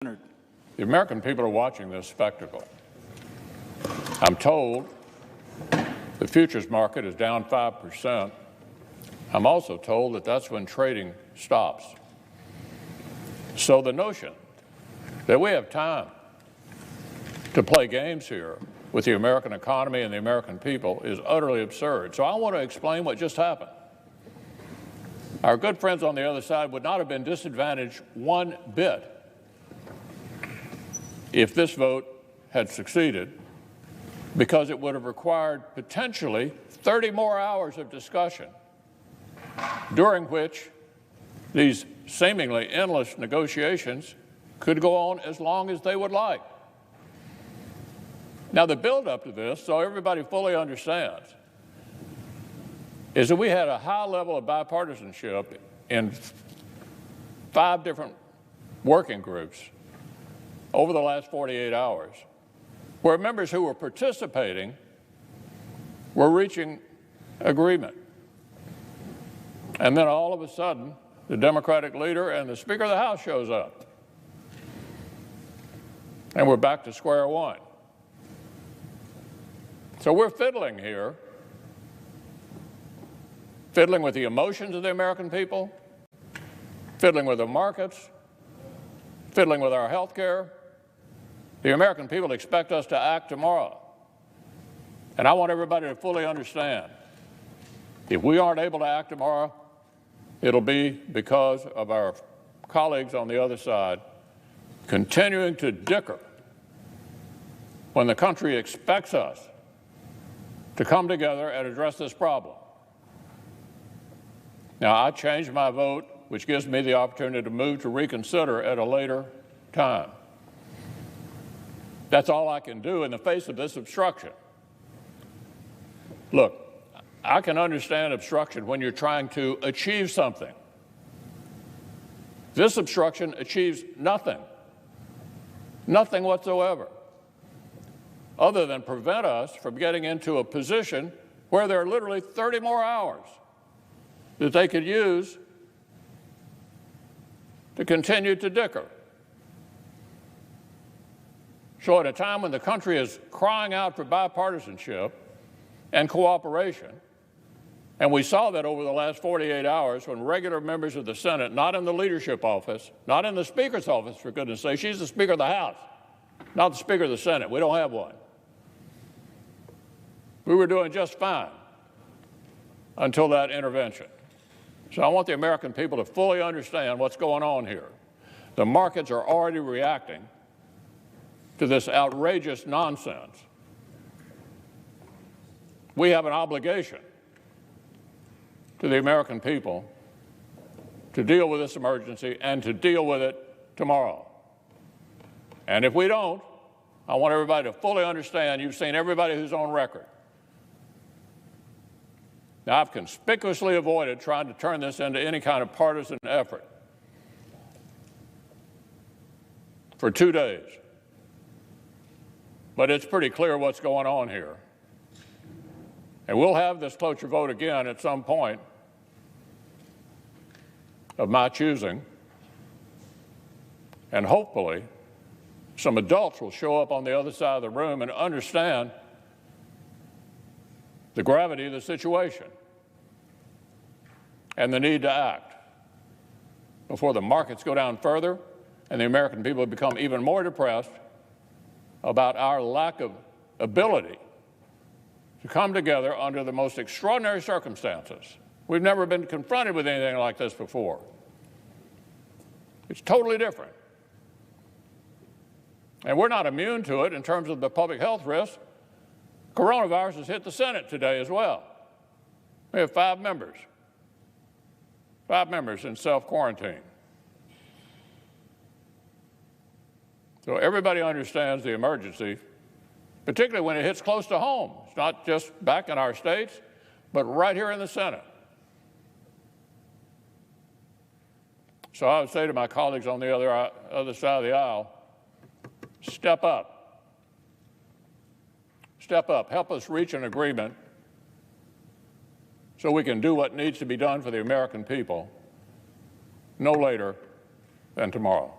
The American people are watching this spectacle. I'm told the futures market is down 5%. I'm also told that that's when trading stops. So the notion that we have time to play games here with the American economy and the American people is utterly absurd. So I want to explain what just happened. Our good friends on the other side would not have been disadvantaged one bit if this vote had succeeded, because it would have required potentially 30 more hours of discussion, during which these seemingly endless negotiations could go on as long as they would like. Now, the buildup to this, so everybody fully understands, is that we had a high level of bipartisanship in 5 different working groups over the last 48 hours, where members who were participating were reaching agreement. And then all of a sudden, the Democratic leader and the Speaker of the House shows up. And we're back to square one. So we're fiddling here, fiddling with the emotions of the American people, fiddling with the markets, fiddling with our health care. The American people expect us to act tomorrow. And I want everybody to fully understand, if we aren't able to act tomorrow, it'll be because of our colleagues on the other side continuing to dicker when the country expects us to come together and address this problem. Now, I changed my vote, which gives me the opportunity to move to reconsider at a later time. That's all I can do in the face of this obstruction. Look, I can understand obstruction when you're trying to achieve something. This obstruction achieves nothing, nothing whatsoever, other than prevent us from getting into a position where there are literally 30 more hours that they could use to continue to dicker. So at a time when the country is crying out for bipartisanship and cooperation, and we saw that over the last 48 hours when regular members of the Senate, not in the leadership office, not in the Speaker's office, for goodness sake, she's the Speaker of the House, not the Speaker of the Senate. We don't have one. We were doing just fine until that intervention. So I want the American people to fully understand what's going on here. The markets are already reacting to this outrageous nonsense. We have an obligation to the American people to deal with this emergency and to deal with it tomorrow. And if we don't, I want everybody to fully understand, you've seen everybody who's on record. Now, I've conspicuously avoided trying to turn this into any kind of partisan effort for 2 days. But it's pretty clear what's going on here. And we'll have this cloture vote again at some point of my choosing. And hopefully, some adults will show up on the other side of the room and understand the gravity of the situation and the need to act before the markets go down further and the American people become even more depressed about our lack of ability to come together under the most extraordinary circumstances. We've never been confronted with anything like this before. It's totally different. And we're not immune to it in terms of the public health risk. Coronavirus has hit the Senate today as well. We have 5 members in self-quarantine. So everybody understands the emergency, particularly when it hits close to home. It's not just back in our states, but right here in the Senate. So I would say to my colleagues on the other side of the aisle, step up. Step up. Help us reach an agreement so we can do what needs to be done for the American people no later than tomorrow.